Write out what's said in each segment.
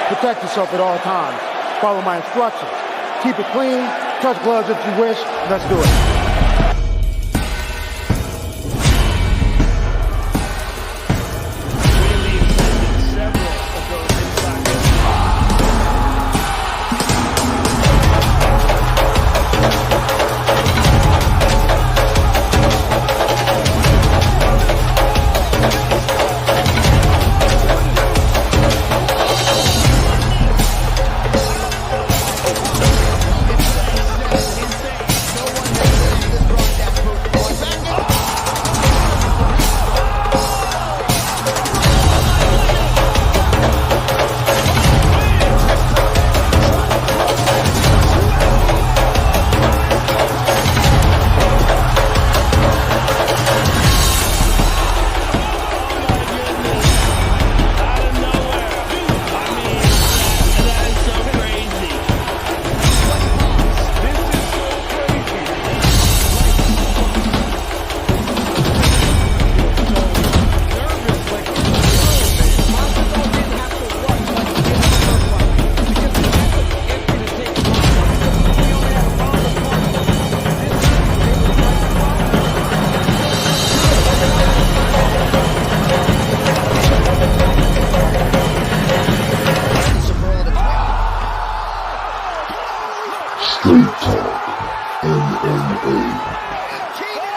Protect yourself at all times. Follow my instructions. Keep it clean. Touch gloves if you wish. Let's do it.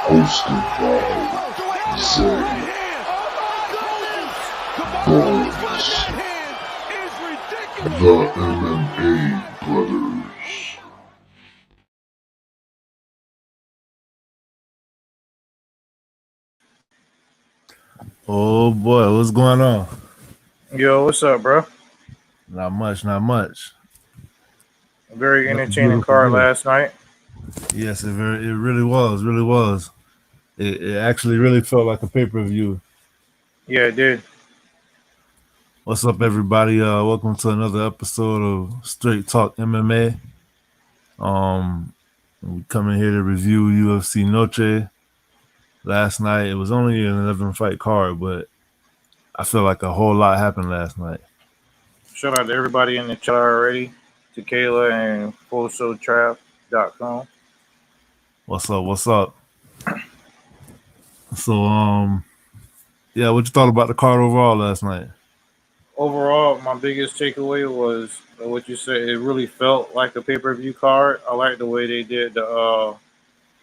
Hosted by Zay Bonez, the MMA brothers. Oh boy, what's going on? Yo, what's up, bro? Not much, not much. A very entertaining card last night. Yes, it really was. It actually really felt like a pay-per-view. Yeah, it did. What's up, everybody? Welcome to another episode of Straight Talk MMA. We coming here to review UFC Noche. Last night, it was only an 11-fight card, but I feel like a whole lot happened last night. Shout out to everybody in the chat already. To Kayla and FullShowTrap.com. What's up? So, yeah, what you thought about the card overall last night? Overall, my biggest takeaway was what you said. It really felt like a pay-per-view card. I like the way they did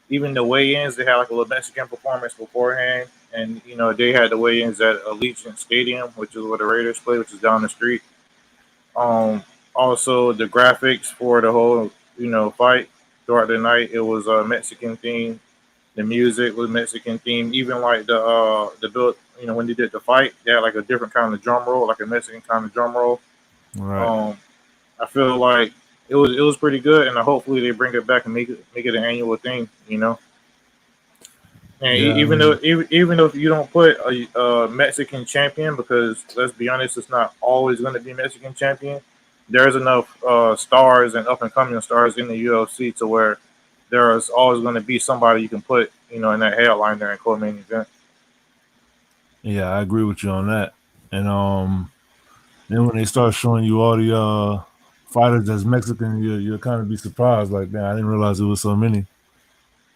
even the weigh-ins. They had like a little Mexican performance beforehand, and they had the weigh-ins at Allegiant Stadium, which is where the Raiders play, which is down the street. Also, the graphics for the whole fight throughout the night, it was Mexican themed. The music was Mexican themed. Even like the build, when they did the fight, they had like a different kind of drum roll, like a Mexican kind of drum roll. Right. I feel like it was pretty good, and hopefully they bring it back and make it an annual thing, And Yeah, even though you don't put a Mexican champion, because let's be honest, it's not always going to be a Mexican champion. There's enough stars and up and coming stars in the UFC to where there is always going to be somebody you can put, in that headline there in co-main event. Yeah, I agree with you on that. And then when they start showing you all the fighters that's Mexican, you'll kind of be surprised. Like, man, I didn't realize there was so many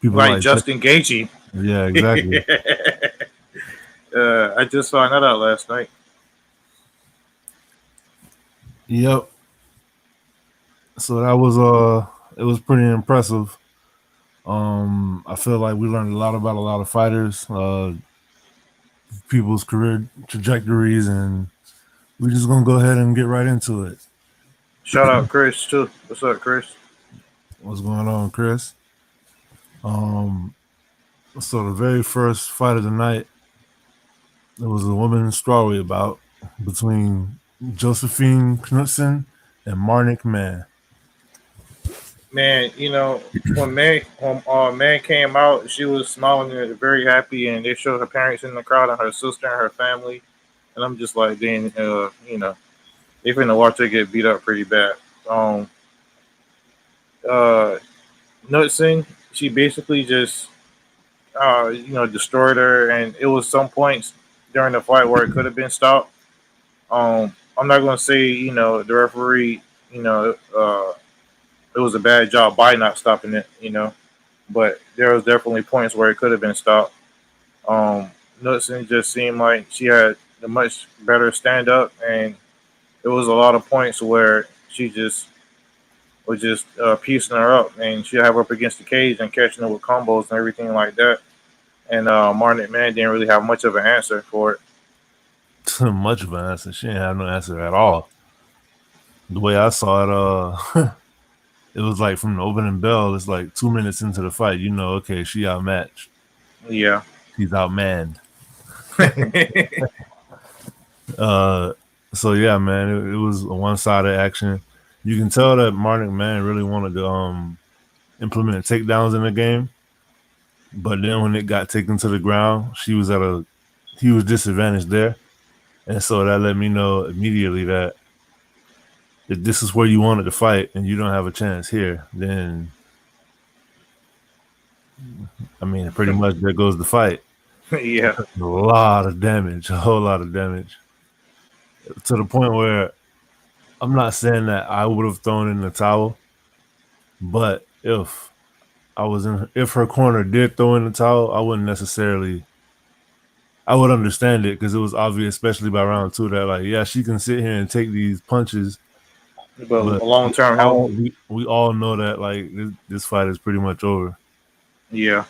people like Justin Gaethje. Yeah, exactly. I just found that out last night. Yep. So that was it was pretty impressive. I feel like we learned a lot about a lot of fighters, people's career trajectories, and we're just gonna go ahead and get right into it. Shout out Chris too. What's up, Chris? What's going on, Chris? So the very first fight of the night, there was a women's strawweight bout between Josephine Knudsen and Marnik Mann. Man, when Man came out, she was smiling and very happy, and they showed her parents in the crowd and her sister and her family. And I'm just like, dang, they finna watch her get beat up pretty bad. Knudsen, she basically just, destroyed her, and it was some points during the fight where it could have been stopped. I'm not gonna say the referee it was a bad job by not stopping it, but there was definitely points where it could have been stopped. Knudsen just seemed like she had a much better stand up, and there was a lot of points where she just was just piecing her up, and she'd have her up against the cage and catching her with combos and everything like that. And Martin McMahon didn't really have much of an answer for it. Much of an answer. She didn't have no answer at all. The way I saw it, it was like from the opening bell, it's like 2 minutes into the fight, okay, she outmatched. Yeah. She's outmanned. So yeah, man, it was a one-sided action. You can tell that Martin McMahon really wanted to implement takedowns in the game, but then when it got taken to the ground, he was disadvantaged there, and so that let me know immediately that if this is where you wanted to fight and you don't have a chance here, then I mean, pretty much there goes the fight. Yeah. A lot of damage, a whole lot of damage, to the point where I'm not saying that I would have thrown in the towel, but if her corner did throw in the towel, I wouldn't necessarily. I would understand it because it was obvious, especially by round 2, that like, yeah, she can sit here and take these punches, but long term health. We all know that like this fight is pretty much over. Yeah.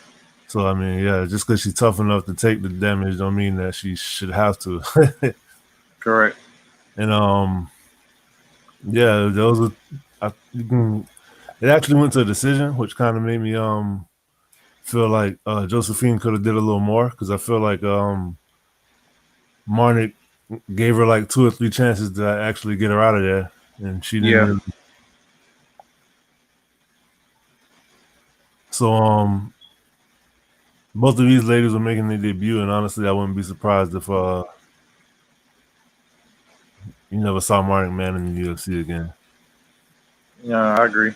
So I mean, yeah, just because she's tough enough to take the damage, don't mean that she should have to. Correct. And yeah, those are. It actually went to a decision, which kind of made me feel like Josephine could have did a little more, because I feel like Marnik gave her like 2 or 3 chances to actually get her out of there, and she didn't. Yeah. Really. So both of these ladies were making their debut, and honestly, I wouldn't be surprised if you never saw Marnik Man in the UFC again. Yeah, I agree.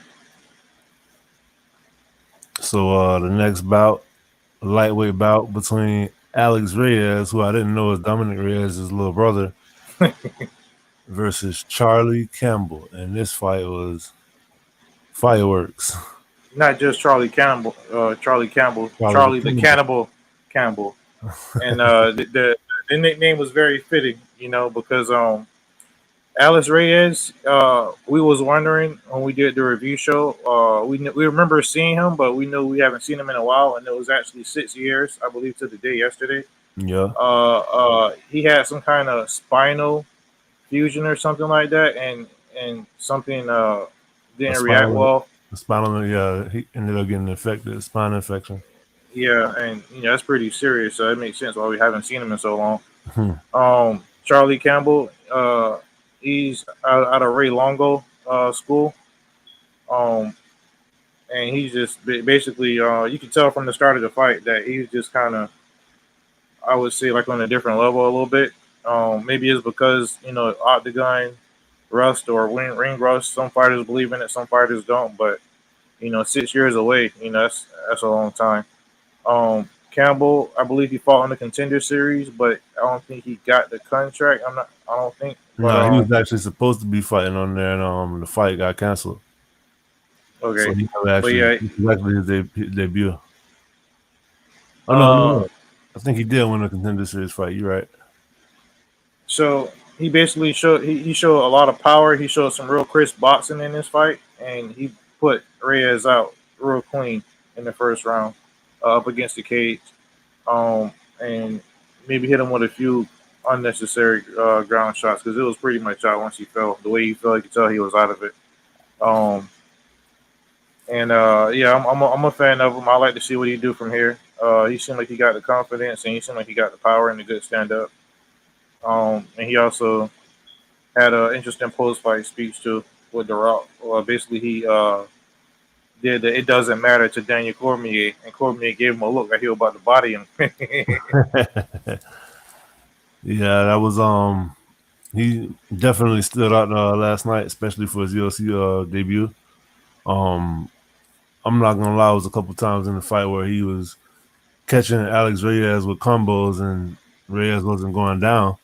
So the next bout, a lightweight bout between Alex Reyes, who I didn't know was Dominic Reyes' little brother, versus Charlie Campbell, and this fight was fireworks. Not just Charlie Campbell, Charlie the Cannibal Campbell, and the nickname was very fitting, because Alex Reyes, we was wondering when we did the review show, we remember seeing him, but we knew we haven't seen him in a while, and it was actually 6 years, I believe, to the day yesterday. Yeah. He had some kind of spinal fusion or something like that, and something didn't react well. The spinal, yeah, he ended up getting infected, spine infection. Yeah, and that's pretty serious. So it makes sense why we haven't seen him in so long. Charlie Campbell, he's out of Ray Longo school, and he's just basically you can tell from the start of the fight that he's just kind of, I would say, like on a different level a little bit. Maybe it's because octagon rust or ring rust. Some fighters believe in it, some fighters don't. But 6 years away, that's a long time. Campbell, I believe he fought in the Contender Series, but I don't think he got the contract. I don't think. But, no, he was actually supposed to be fighting on there, and the fight got canceled. Okay, so he actually his debut. Oh no, I think he did win the Contender Series fight. You're right. So he basically showed he showed a lot of power. He showed some real crisp boxing in this fight, and he put Reyes out real clean in the first round up against the cage, and maybe hit him with a few unnecessary ground shots because it was pretty much out once he fell. The way he fell, you could tell he was out of it. I'm a fan of him. I like to see what he do from here. He seemed like he got the confidence, and he seemed like he got the power and the good stand up. And he also had an interesting post-fight speech too with The Rock. Basically, he did the "it doesn't matter" to Daniel Cormier, and Cormier gave him a look like he was about to body him. Yeah, that was he definitely stood out last night, especially for his UFC debut. I'm not gonna lie, it was a couple times in the fight where he was catching Alex Reyes with combos and Reyes wasn't going down.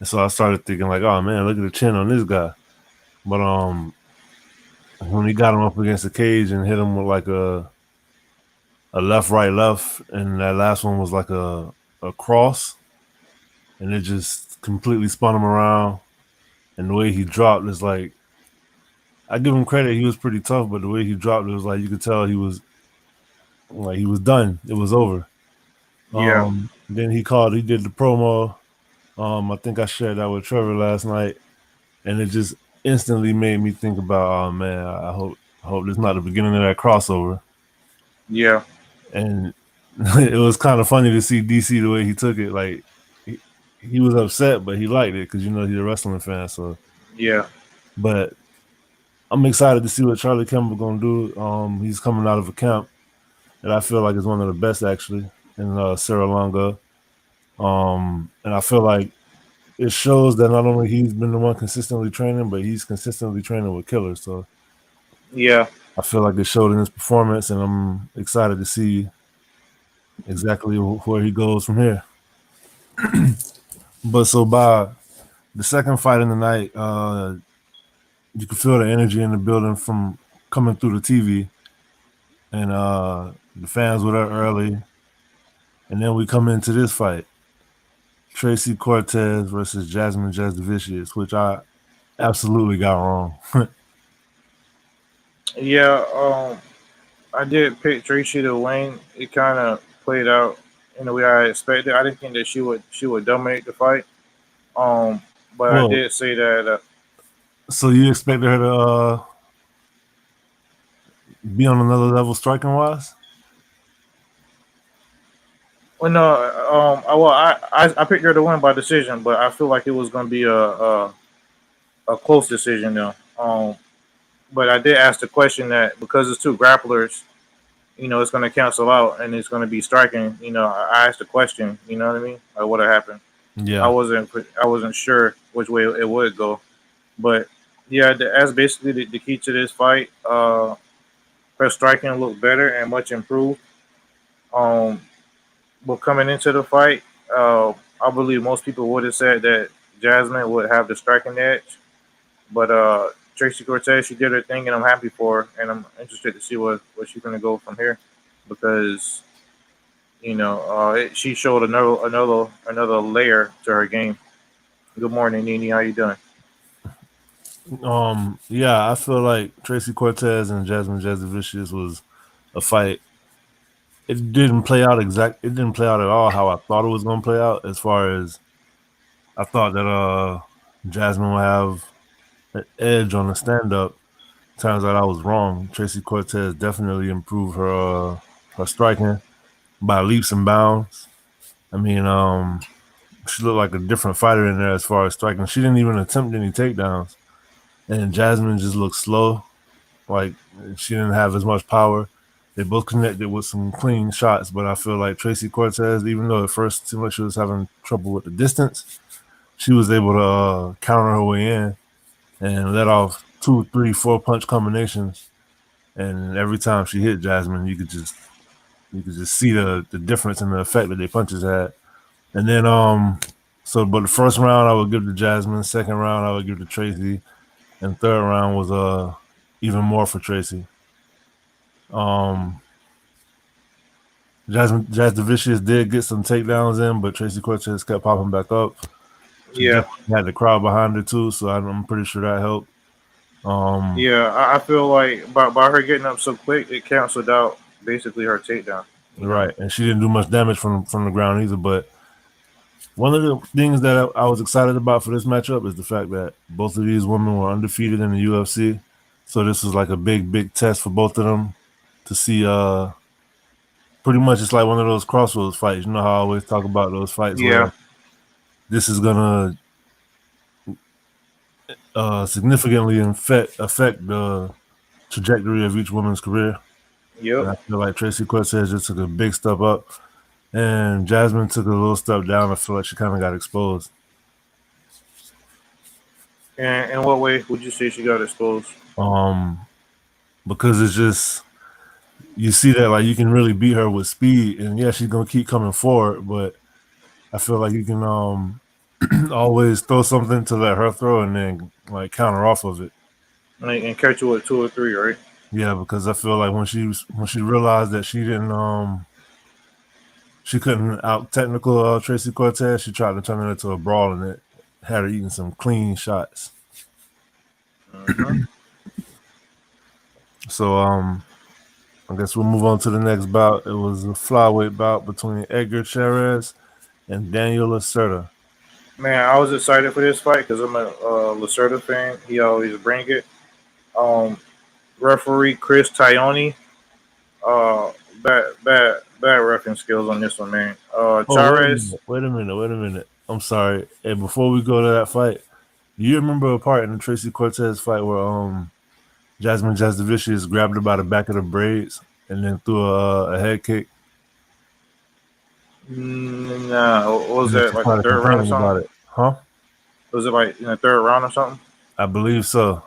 And so I started thinking like, oh man, look at the chin on this guy. But when he got him up against the cage and hit him with like a left, right, left, and that last one was like a cross, and it just completely spun him around. And the way he dropped is like, I give him credit, he was pretty tough, but the way he dropped, it was like you could tell he was done. It was over. Yeah. Then he did the promo. I think I shared that with Trevor last night, and it just instantly made me think about, oh man, I hope this is not the beginning of that crossover. Yeah. And it was kind of funny to see DC the way he took it. Like he was upset, but he liked it because he's a wrestling fan. So Yeah. but I'm excited to see what Charlie Campbell gonna do. He's coming out of a camp that I feel like is one of the best actually in Sri Lanka. And I feel like it shows that not only he's been the one consistently training, but he's consistently training with killers. So Yeah. I feel like it showed in his performance, and I'm excited to see exactly where he goes from here. But so by the second fight in the night, you could feel the energy in the building from coming through the TV, and the fans were there early. And then we come into this fight, Tracy Cortez versus Jasmine Divisius, which I absolutely got wrong. Yeah. I did pick Tracy to win. It kind of played out in the way I expected. I didn't think that she would dominate the fight. But I Well, did say that. so you expected her to be on another level striking wise? Well, no. I picked her to win by decision, but I feel like it was going to be a close decision though. But I did ask the question that because it's two grapplers, it's going to cancel out and it's going to be striking. I asked the question. You know what I mean? Like what had happened. Yeah. I wasn't sure which way it would go, but yeah, that's basically the key to this fight. Her striking looked better and much improved. Um, but coming into the fight, I believe most people would have said that Jasmine would have the striking edge, but Tracy Cortez, she did her thing, and I'm happy for her, and I'm interested to see what she's going to go from here, because she showed another layer to her game. Good morning, Nini. How you doing? Yeah, I feel like Tracy Cortez and Jasmine Jasovicius was a fight. It didn't play out It didn't play out at all how I thought it was going to play out. As far as I thought that Jasmine would have an edge on the stand up. Turns out I was wrong. Tracy Cortez definitely improved her striking by leaps and bounds. I mean, she looked like a different fighter in there as far as striking. She didn't even attempt any takedowns. And Jasmine just looked slow, like she didn't have as much power. They both connected with some clean shots, but I feel like Tracy Cortez, even though at first it seemed like she was having trouble with the distance, she was able to counter her way in and let off 2, 3, 4 punch combinations. And every time she hit Jasmine, you could just see the difference in the effect that their punches had. And then but the first round I would give to Jasmine, second round I would give to Tracy, and third round was even more for Tracy. Divisius did get some takedowns in, but Tracy Cortez kept popping back up. She had the crowd behind her too, so I'm pretty sure that helped. I feel like by her getting up so quick, it canceled out basically her takedown. Right, and she didn't do much damage from the ground either. But one of the things that I was excited about for this matchup is the fact that both of these women were undefeated in the UFC. So this was like a big test for both of them to see. Pretty much it's like one of those crossroads fights. You know how I always talk about those fights where this is gonna significantly affect the trajectory of each woman's career. Yep. I feel like Tracy Cortez just took a big step up, and Jasmine took a little step down. I feel like she kind of got exposed. And in what way would you say she got exposed? Because it's just you see that like you can really beat her with speed, and yeah, she's gonna keep coming forward, but I feel like you can always throw something to let her throw and then like counter off of it. and catch you with 2 or 3, right? Yeah, because I feel like when she realized that she couldn't out technical Tracy Cortez, she tried to turn it into a brawl and it had her eating some clean shots. Mm-hmm. So I guess we'll move on to the next bout. It was a flyweight bout between Edgar Charr and Daniel Lacerda. Man, I was excited for this fight because I'm a Lacerda fan. He always bring it. Referee Chris Tione, uh, bad reference skills on this one, man. Oh, Charez, wait a minute. I'm sorry. And before we go to that fight, do you remember a part in the Tracy Cortez fight where Jasmine Divisius grabbed her by the back of the braids and then threw a head kick? nah, what was And then that, she like the started third round or complaining about something? it. Huh? Was it like in the third round or something? I believe so.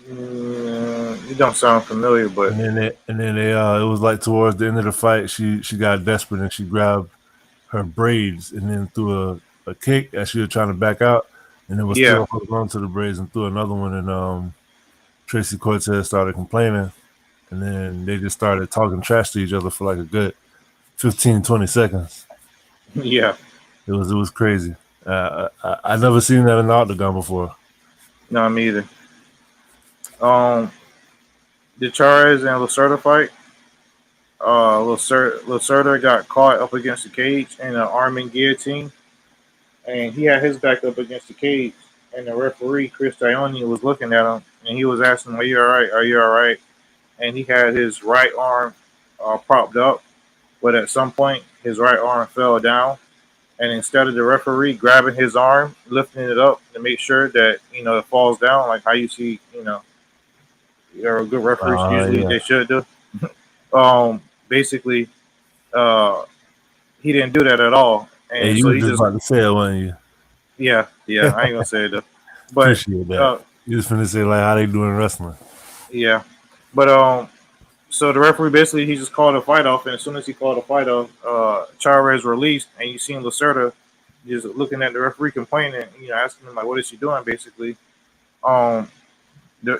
You don't sound familiar, but And then they it was like towards the end of the fight, she got desperate and she grabbed her braids and then threw a kick as she was trying to back out, and it was yeah, still holding on to the braids and threw another one, and Tracy Cortez started complaining, and then they just started talking trash to each other for like a good 15, 20 seconds. yeah. It was crazy. I never seen that in the octagon before. No, me either. The Charez and Lacerda fight. Lacerda got caught up against the cage in an arm and guillotine, and he had his back up against the cage. And the referee Chris Dione was looking at him, and he was asking, "Are you all right? Are you all right?" And he had his right arm propped up, but at some point his right arm fell down, and instead of the referee grabbing his arm, lifting it up to make sure that it falls down, like how you see, good referees usually Yeah. they should do. Basically, uh, he didn't do that at all, Hey, and you so was he just just about to say it, wasn't you? yeah, I ain't gonna say it though, but Appreciate that. uh, You just finna say like how they doing wrestling. yeah, but so the referee basically he just called a fight off, and as soon as he called a fight off, Charez released, and you seen Lacerda just looking at the referee complaining, asking him like, what is she doing, basically. Um,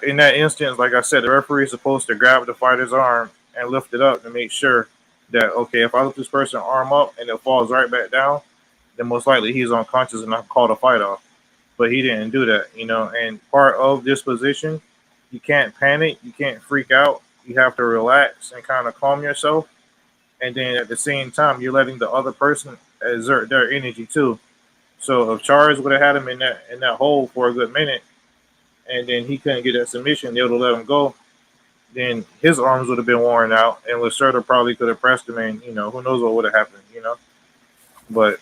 in that instance, like I said, the referee is supposed to grab the fighter's arm and lift it up to make sure that okay, if I lift this person's arm up and it falls right back down, then most likely he's unconscious and I call the fight off. But he didn't do that, And part of this position, you can't panic, you can't freak out. You have to relax and kind of calm yourself. And then at the same time, you're letting the other person exert their energy too. So if Charles would have had him in that hole for a good minute, and then he couldn't get that submission, they would have let him go. Then his arms would have been worn out, and Lacerda probably could have pressed him, and who knows what would have happened. But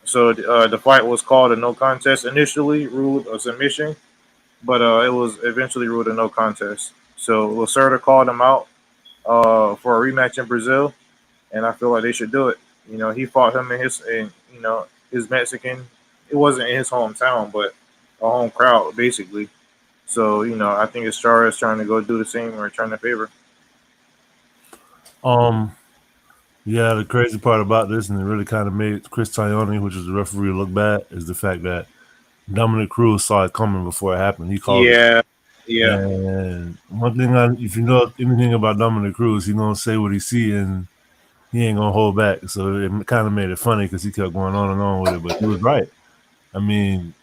so the fight was called a no contest. Initially ruled a submission, but it was eventually ruled a no contest. So Lacerda called him out for a rematch in Brazil, and I feel like they should do it. He fought him in his Mexican. It wasn't in his hometown, but a home crowd basically. So I think it's Charr is trying to go do the same or return the favor. Yeah, the crazy part about this, and it really kind of made Chris Tione, which is the referee, look bad, is the fact that Dominic Cruz saw it coming before it happened. He called it. Yeah. And one thing, if you know anything about Dominic Cruz, he gonna say what he see, and he ain't gonna hold back. So it kind of made it funny because he kept going on and on with it. But he was right. I mean,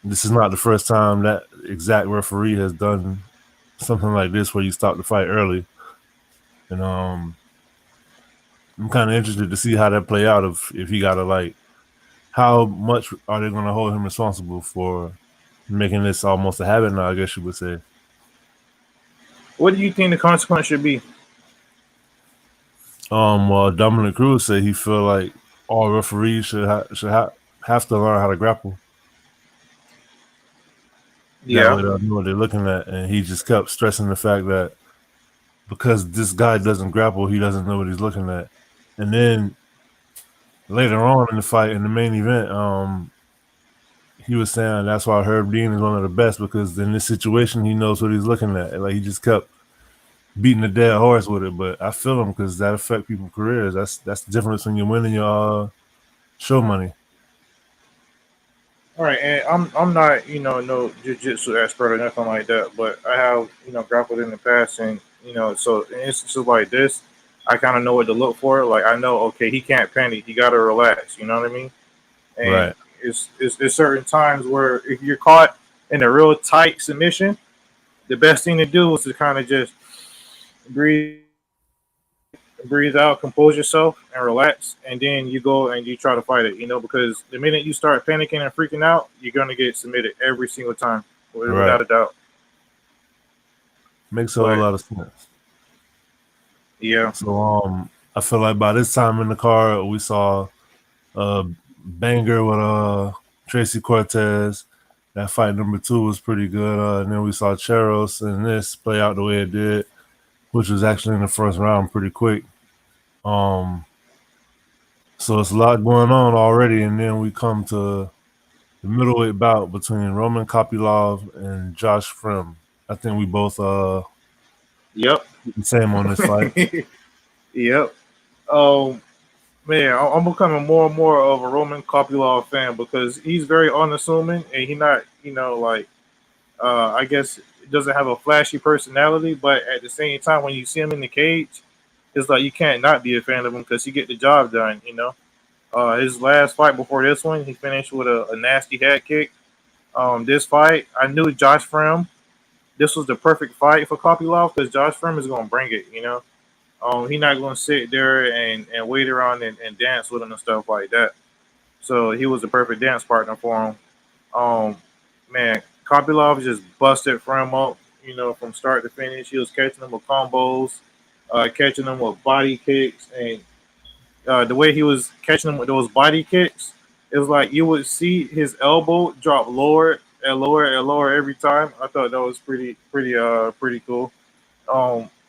this is not the first time that exact referee has done something like this where you stop the fight early. And I'm kind of interested to see how that play out. If he got to how much are they going to hold him responsible for making this almost a habit now? I guess you would say. What do you think the consequence should be? Well, Dominic Cruz said he feel like all referees should have to learn how to grapple. Yeah. That way they'll know what they're looking at, and he just kept stressing the fact that because this guy doesn't grapple, he doesn't know what he's looking at. And then later on in the fight, in the main event, he was saying that's why Herb Dean is one of the best because in this situation he knows what he's looking at. Like he just kept beating the dead horse with it. But I feel him because that affects people's careers. That's the difference when you're winning your show money. All right, and I'm not no jiu-jitsu expert or nothing like that, but I have grappled in the past, and so in instances like this, I kind of know what to look for. Like I know, okay, he can't panic, he got to relax. You know what I mean? And Right. it's certain times where if you're caught in a real tight submission, the best thing to do is to kind of just breathe out, compose yourself, and relax, and then you go and you try to fight it. Because the minute you start panicking and freaking out, you're gonna get submitted every single time, Right. without a doubt. Makes a whole But lot of sense. yeah, So I feel like by this time in the card we saw a banger with Tracy Cortez. That fight number 2 was pretty good. And then we saw Cheros and this play out the way it did, which was actually in the first round pretty quick. So it's a lot going on already, and then we come to the middleweight bout between Roman Kopylov and Josh Frim. I think we both yep, the same on this fight. yep. Man, I'm becoming more and more of a Roman Kopylov fan because he's very unassuming and he not like I guess doesn't have a flashy personality, but at the same time, when you see him in the cage, it's like you can't not be a fan of him because he get the job done. His last fight before this one, he finished with a nasty head kick. This fight, I knew Josh Frim. This was the perfect fight for Kopylov because Josh Frim is going to bring it. He's not going to sit there and wait around and dance with him and stuff like that. So he was the perfect dance partner for him. Man, Kopylov just busted Frim up, from start to finish. He was catching him with combos, catching him with body kicks, and the way he was catching him with those body kicks, it was like you would see his elbow drop lower and lower and lower every time. I thought that was pretty cool.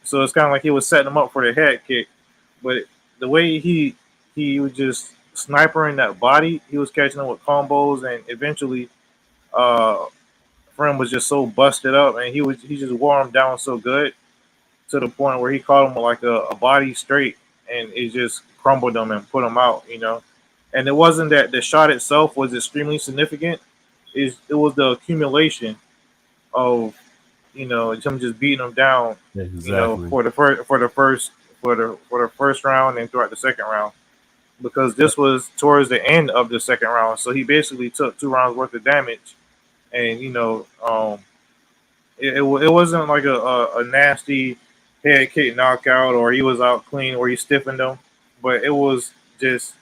So it's kind of like he was setting him up for the head kick, but the way he was just snipering that body, he was catching him with combos, and eventually, Frim was just so busted up, and he just wore him down so good to the point where he caught him with like a body straight, and it just crumbled him and put him out. And it wasn't that the shot itself was extremely significant; it was the accumulation of him just beating him down, Exactly. for the first round and throughout the second round, because this was towards the end of the second round, so he basically took 2 rounds worth of damage, and it wasn't like a nasty head kick knockout or he was out clean or he stiffened him, but it was just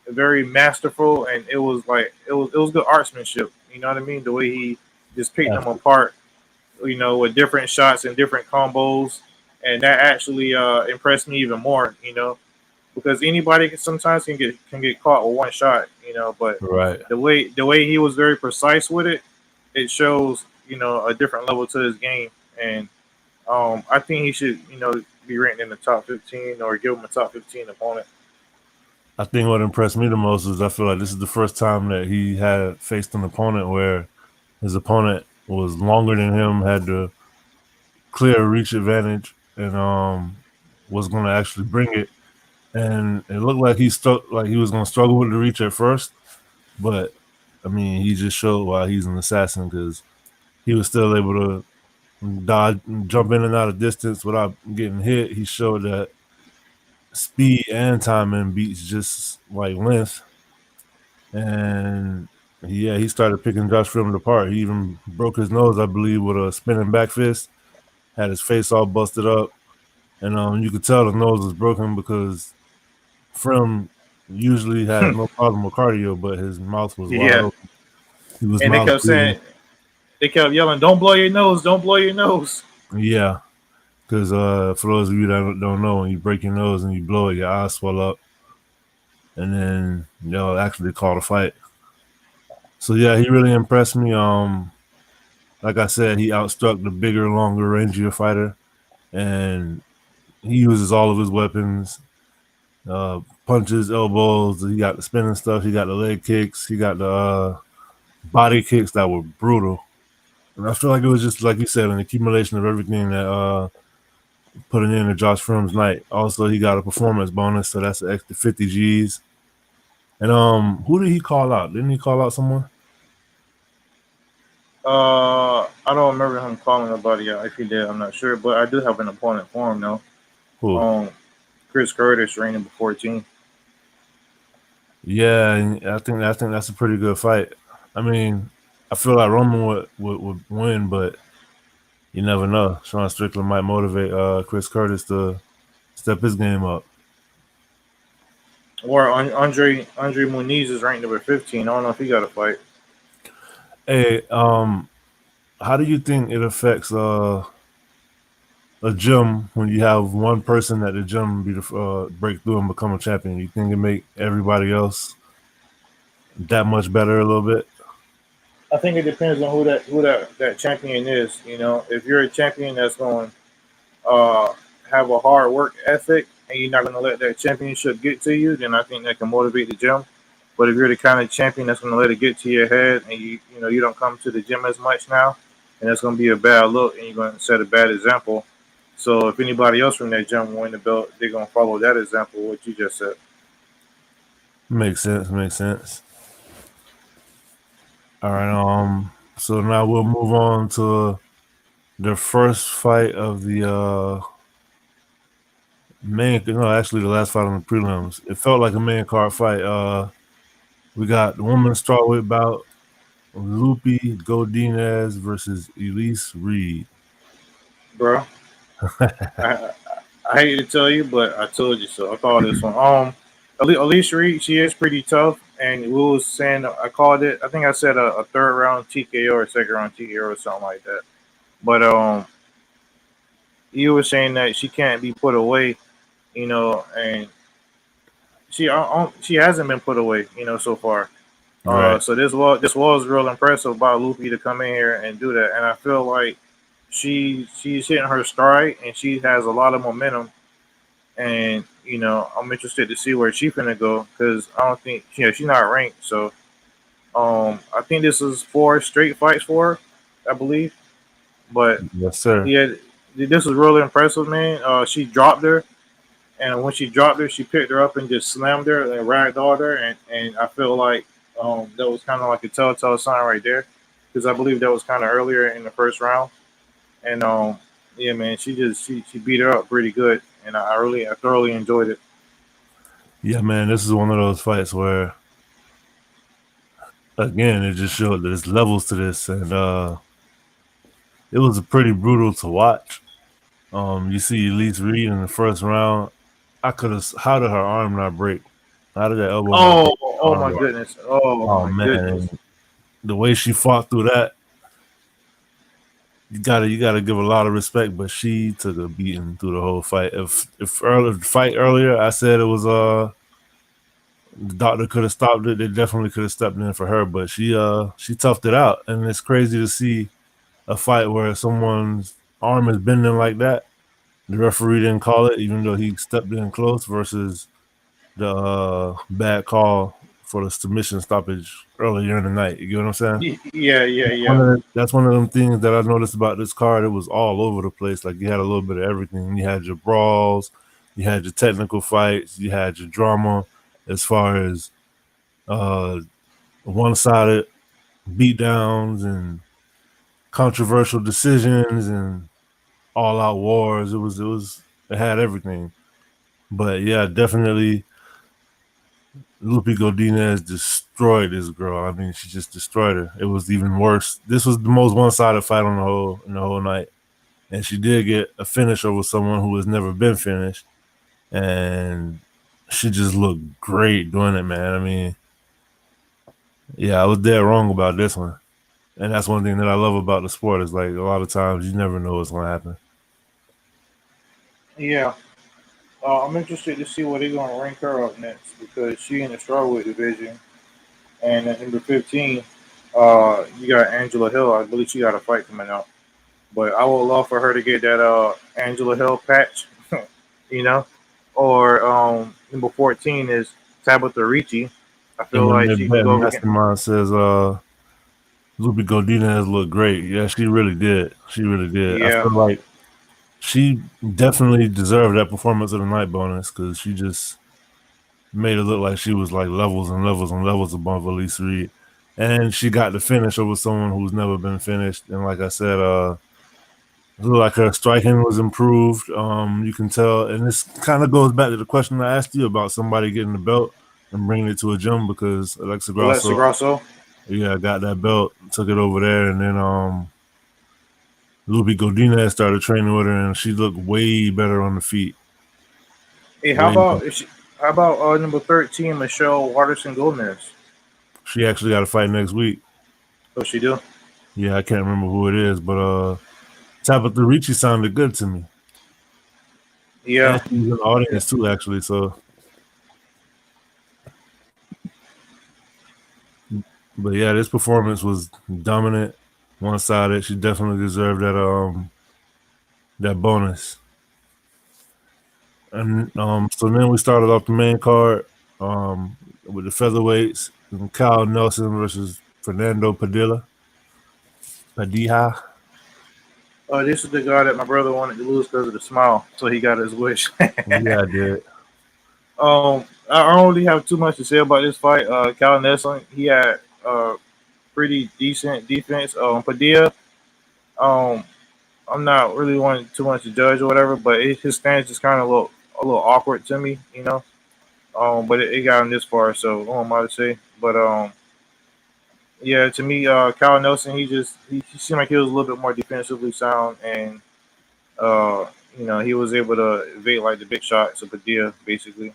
very masterful, and it was good artsmanship. You know what I mean? The way he just picked them apart, with different shots and different combos, and that actually impressed me even more. Because anybody sometimes can get caught with one shot. But Right. the way he was very precise with it, it shows a different level to his game, and I think he should be ranked in the top 15 or give him a top 15 opponent. I think what impressed me the most is I feel like this is the first time that he had faced an opponent where his opponent was longer than him, had the clear reach advantage, and was going to actually bring it. And it looked like he was going to struggle with the reach at first, but I mean, he just showed why he's an assassin because he was still able to dodge, jump in and out of distance without getting hit. He showed that speed and timing beats just like length. And yeah, he started picking Josh Frim apart. He even broke his nose, I believe, with a spinning back fist. Had his face all busted up, and you could tell the nose was broken because Frim usually has no problem with cardio, but his mouth was wide Yeah, open. He was and mouth breathing. they kept yelling, "Don't blow your nose! Don't blow your nose!" Yeah, because for those of you that don't know, when you break your nose and you blow it, your eyes swell up, and then they'll actually call the fight. So yeah, he really impressed me. Like I said, he outstruck the bigger, longer, rangier fighter, and he uses all of his weapons. Punches, elbows. He got the spinning stuff. He got the leg kicks. He got the body kicks that were brutal. And I feel like it was just like you said, an accumulation of everything that put it into Josh Frim's night. Also, he got a performance bonus, so that's an extra 50 G's. And who did he call out? Didn't he call out someone? I don't remember him calling nobody out. If he did, I'm not sure. But I do have an opponent for him though. Who? Chris Curtis, reigning number 14. Yeah, and I think that's a pretty good fight. I mean, I feel like Roman would win, but you never know. Sean Strickland might motivate Chris Curtis to step his game up. Or Andre Muniz is ranked number 15. I don't know if he got a fight. Hey, how do you think it affects a gym when you have one person at the gym be the break through and become a champion? You think it make everybody else that much better a little bit? I think it depends on who that champion is. You know, if you're a champion that's going uh, have a hard work ethic and you're not going to let that championship get to you, then I think that can motivate the gym. But if you're the kind of champion that's going to let it get to your head and you don't come to the gym as much now, and that's going to be a bad look and you're going to set a bad example. So if anybody else from that gym win the belt, they're going to follow that example, what you just said. Makes sense. All right. So now we'll move on to the first fight of the actually the last fight on the prelims. It felt like a main card fight. We got the women's strawweight bout, Lupi Godinez versus Elise Reed. Bro, I, I hate to tell you, but I told you so. I called this one. Elise Reed, she is pretty tough, and we was saying I called it. I think I said a third round TKO or second round TKO or something like that. But you were saying that she can't be put away, and she hasn't been put away, so far. Right. So this was real impressive about Luffy to come in here and do that, and I feel like she's hitting her stride and she has a lot of momentum, and I'm interested to see where she's gonna go because I don't think she's not ranked, so I think this is 4 straight fights for her, I believe, but Yes, sir. yeah, this was really impressive, man. She dropped her. And when she dropped her, she picked her up and just slammed her and ragdolled her. And I feel like that was kind of like a telltale sign right there, because I believe that was kind of earlier in the first round. And yeah, man, she beat her up pretty good, and I thoroughly enjoyed it. Yeah, man, this is one of those fights where, again, it just showed that there's levels to this, and it was pretty brutal to watch. You see Elise Reed in the first round. How did her arm not break? How did that elbow not break? Oh my goodness! Oh my goodness! The way she fought through that, you gotta give a lot of respect. But she took a beating through the whole fight. If earlier the fight earlier, I said it was the doctor could have stopped it. They definitely could have stepped in for her, but she toughed it out. And it's crazy to see a fight where someone's arm is bending like that. The referee didn't call it, even though he stepped in close, versus the bad call for the submission stoppage earlier in the night. You get what I'm saying? Yeah. That's one of them things that I noticed about this card. It was all over the place. Like, you had a little bit of everything. You had your brawls, you had your technical fights, you had your drama as far as one-sided beatdowns and controversial decisions and all-out wars. It had everything. But yeah, definitely Lupi Godinez destroyed this girl. I mean, she just destroyed her. It was even worse. This was the most one-sided fight in the whole night. And she did get a finish over someone who has never been finished. And she just looked great doing it, man. I mean, yeah, I was dead wrong about this one. And that's one thing that I love about the sport is, like, a lot of times you never know what's going to happen. Yeah. I'm interested to see where they're going to rank her up next, because she in the strawweight division, and at number 15, you got Angela Hill. I believe she got a fight coming up, but I would love for her to get that Angela Hill patch, you know. Or number 14 is Tabitha Ricci. I feel like she can go against. Mastermind says Lupi Godinez looked great. Yeah, she really did. She really did. Yeah. I feel like she definitely deserved that performance of the night bonus, because she just made it look like she was like levels and levels and levels above Elise Reed. And she got the finish over someone who's never been finished. And like I said, it looked like her striking was improved. You can tell, and this kind of goes back to the question I asked you about somebody getting the belt and bringing it to a gym, because Alexa Grasso, yeah, got that belt, took it over there, and then Luby Godinez started training with her, and she looked way better on the feet. Hey, how about number 13, Michelle Waterson Gomez? She actually got a fight next week. What she do? Yeah, I can't remember who it is, but Tabitha Ricci sounded good to me. Yeah. And she's in the audience too, actually. So, but yeah, this performance was dominant, one-sided. She definitely deserved that bonus. And so then we started off the main card with the featherweights, and Kyle Nelson versus Fernando Padilla. This is the guy that my brother wanted to lose because of the smile, so he got his wish. Yeah, I did. I don't really have too much to say about this fight. Kyle Nelson, he had pretty decent defense. Padilla, I'm not really wanting too much to judge or whatever, but his stance is kind of a little awkward to me, you know. But it got him this far, so what am I to say? But yeah, to me, Kyle Nelson, he seemed like he was a little bit more defensively sound, and you know, he was able to evade like the big shots of Padilla, basically.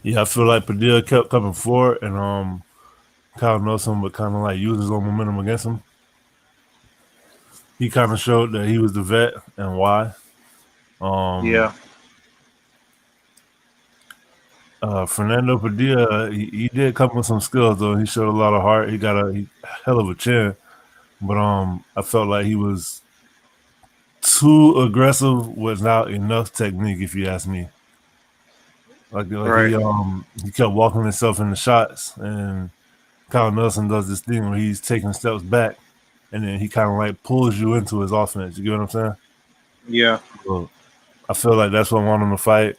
Yeah, I feel like Padilla kept coming forward, and Kyle Nelson would kind of like use his own momentum against him. He kind of showed that he was the vet and why. Yeah. Fernando Padilla, he did come with some skills though. He showed a lot of heart. He got a hell of a chin, but I felt like he was too aggressive without enough technique, if you ask me. Like Right. he kept walking himself in the shots, and Kyle Nelson does this thing where he's taking steps back, and then he kind of like pulls you into his offense. You get what I'm saying? Yeah. So I feel like that's what won him the fight.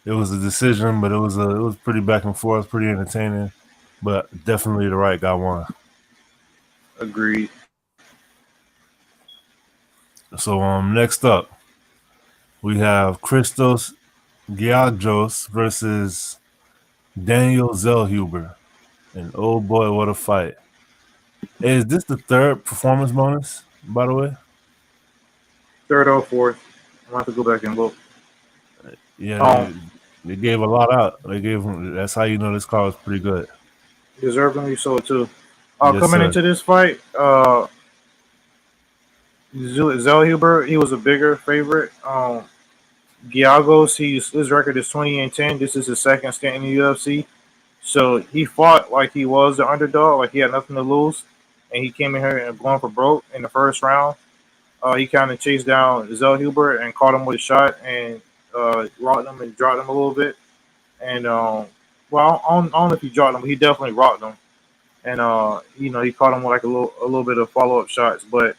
It was a decision, but it was pretty back and forth, pretty entertaining, but definitely the right guy won. Agreed. So next up, we have Christos Giagos versus Daniel Zellhuber. And oh boy, what a fight. Hey, is this the third performance bonus, by the way? Third or fourth. I'm going to have to go back and look. Yeah, they gave a lot out. That's how you know this card was pretty good. Deservingly so, too. Yes, Coming sir. into this fight, Zellhuber, he was a bigger favorite. Giagos, his record is 20-10. This is his second stint in the UFC. So he fought like he was the underdog, like he had nothing to lose. And he came in here and going for broke in the first round. He kind of chased down Zellhuber and caught him with a shot and rocked him and dropped him a little bit. And, well, I don't know if he dropped him, but he definitely rocked him. And, you know, he caught him with like a little bit of follow-up shots, but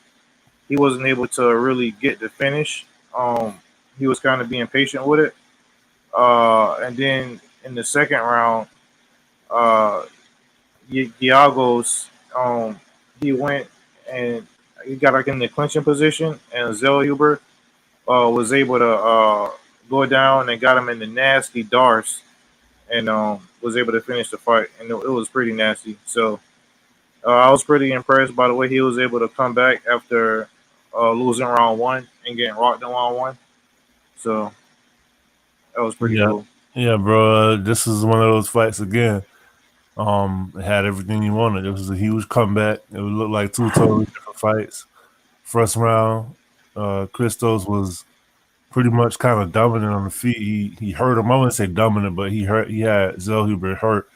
he wasn't able to really get the finish. He was kind of being patient with it. And then in the second round, Giagos, he went and he got like in the clinching position, and Zellhuber was able to go down and got him in the nasty darts, and was able to finish the fight, and it was pretty nasty. So I was pretty impressed by the way he was able to come back after losing round one and getting rocked in round one. So that was pretty cool. Yeah, bro. This is one of those fights again. It had everything you wanted. It was a huge comeback. It would look like two totally different fights. First round, Christos was pretty much kind of dominant on the feet. He hurt him. I wouldn't say dominant, but he had Zellhuber hurt,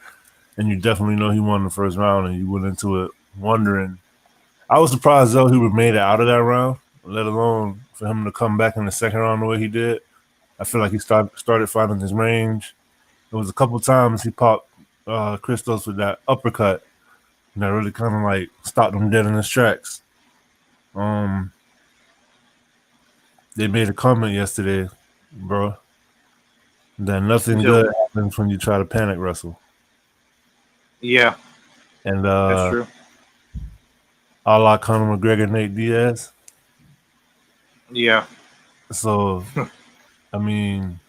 and you definitely know he won the first round. And you went into it wondering. I was surprised Zellhuber made it out of that round, let alone for him to come back in the second round the way he did. I feel like he started finding his range. There was a couple times he popped Christos with that uppercut, and that really kind of like stopped him dead in his tracks. They made a comment yesterday, bro. that nothing good happens when you try to panic wrestle. Yeah, And that's true. a la Conor McGregor, Nate Diaz. Yeah. So, I mean,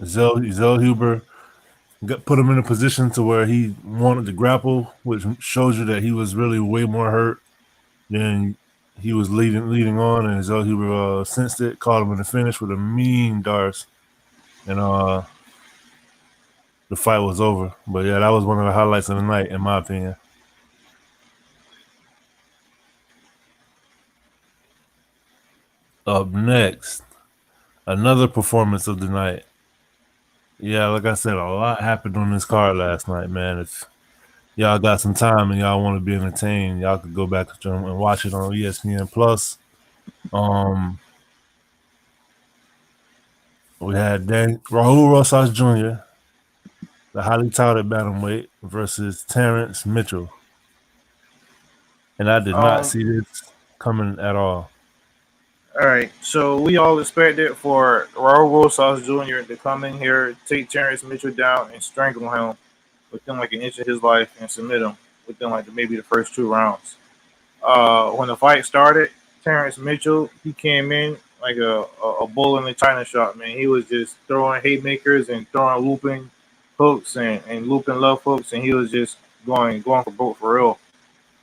Zellhuber put him in a position to where he wanted to grapple, which shows you that he was really way more hurt than he was leading on. And Zellhuber sensed it, caught him in the finish with a mean darce, and the fight was over. But yeah, that was one of the highlights of the night, in my opinion. Up next, another performance of the night. Yeah, like I said, a lot happened on this card last night, man. If y'all got some time and y'all want to be entertained, y'all could go back and watch it on ESPN Plus. We had Raul Rosas Jr., the highly touted bantamweight, versus Terence Mitchell. And I did not see this coming at all. All right, so we all expected for Raul Rosas Jr. to come in here, take Terence Mitchell down, and strangle him within like an inch of his life and submit him within like maybe the first 2 rounds. When the fight started, Terence Mitchell, he came in like a bull in the china shop, man. He was just throwing haymakers and throwing looping hooks and looping left hooks, and he was just going for broke for real.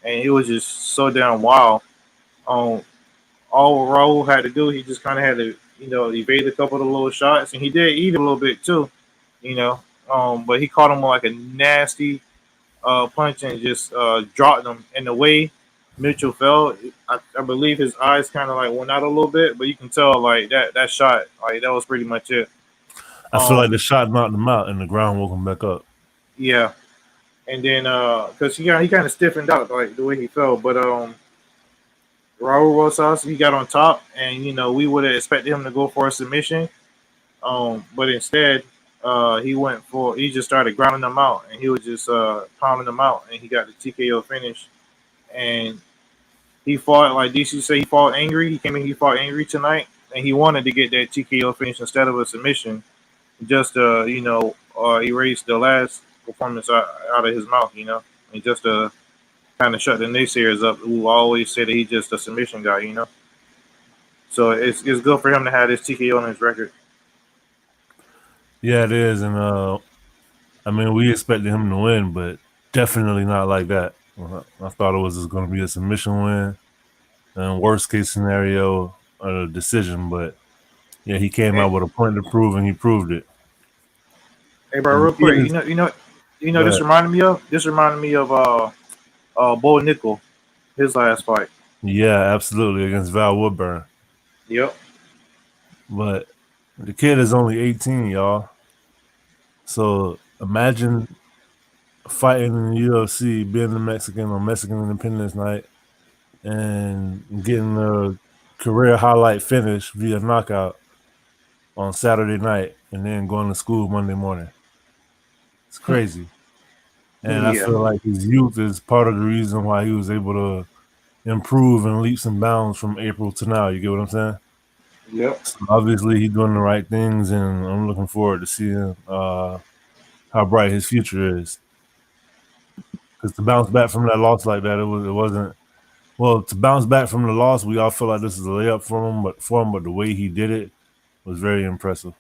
And it was just so damn wild. All Raul had to do, he just kind of had to, evade a couple of the little shots, and he did eat a little bit too, but he caught him like a nasty punch and just dropped him. And the way Mitchell fell, I believe his eyes kind of like went out a little bit, but you can tell like that shot, like that was pretty much it. I feel like the shot knocked him out and the ground woke him back up. Yeah, and then because he kind of stiffened out like the way he fell, but Raul Rosas, he got on top, and we would have expected him to go for a submission, but instead he just started grounding them out, and he was just pounding them out, and he got the TKO finish. And he fought, like DC said, he fought angry. He came in, he fought angry tonight, and he wanted to get that TKO finish instead of a submission, just to erase the last performance out of his mouth, and just to kind of shut the naysayers up who always say that he's just a submission guy, So it's good for him to have this TKO on his record. Yeah, it is, and I mean, we expected him to win, but definitely not like that. I thought it was just going to be a submission win, and worst case scenario, a decision. But yeah, he came out with a point to prove, and he proved it. Hey, bro, real quick, this reminded me of Bo Nickel, his last fight. Yeah, absolutely, against Val Woodburn. Yep. But the kid is only 18, y'all. So imagine fighting in the UFC, being a Mexican on Mexican Independence Night, and getting a career highlight finish via knockout on Saturday night, and then going to school Monday morning. It's crazy. And I feel like his youth is part of the reason why he was able to improve and leaps and bounds from April to now. You get what I'm saying? Yep. So obviously, he's doing the right things, and I'm looking forward to seeing how bright his future is. Because to bounce back from that loss like that, it wasn't. Well, to bounce back from the loss, we all feel like this is a layup for him, but the way he did it was very impressive.